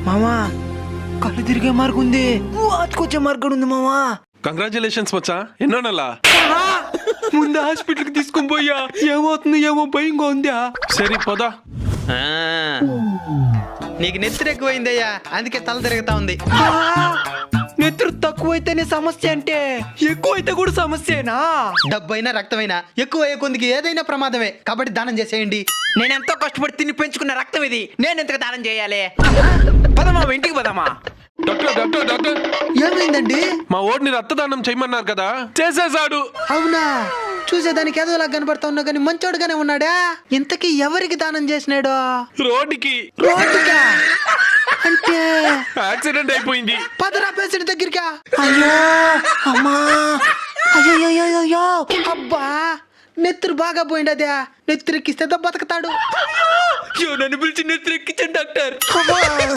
మామా కళ్ళు తిరిగే మార్గం ఉంది, వాచుకొచ్చే మార్గం ఉంది మామా. కంగ్రాచులేషన్స్ మచ్చా, ఎన్నో నెల ముందు హాస్పిటల్కి తీసుకొని పోయా, ఏమవుతుంది ఏమో భయంగా ఉందా. సరే పోదా. నీకు నెత్తిరి ఎక్కువైందయ్యా, అందుకే తల తిరుగుతా ఉంది. నెత్తురు తక్కువైతేనే సమస్య అంటే ఎక్కువైతే కూడా సమస్యేనా? డబ్బైనా రక్తమైనా ఎక్కువ అయ్యే కొందికి ఏదైనా ప్రమాదమే, కాబట్టి దానం చేసేయండి. నేను ఎంతో కష్టపడి తిని పెంచుకున్న రక్తం ఇది, నేను ఎంతగా దానం చేయాలి? పదమా ఇంటికి పదమా. డాక్టర్ డాక్టర్ డాక్టర్, ఏమైందండి? మా ఓడిని రక్తదానం చేయమన్నారు కదా, చేసేసాడు. అవునా? చూసేదానికి ఏదోలా కనబడతా ఉన్నా కానీ మంచోడుగానే ఉన్నాడా? ఇంతకీ ఎవరికి దానం చేసినాడు? రోడ్డుకి రోడ్డుకా? అంటే యాక్సిడెంట్ అయిపోయింది. పదరా పేషెంట్ దగ్గరికా? అయ్యో అమ్మా, అయ్యో అబ్బా, నెత్తురు బాగా పోయిండదా, నెత్తురెక్కిస్తే బతుకుతాడు. నన్ను పిలిచి నెత్తురు ఎక్కించండి డాక్టర్.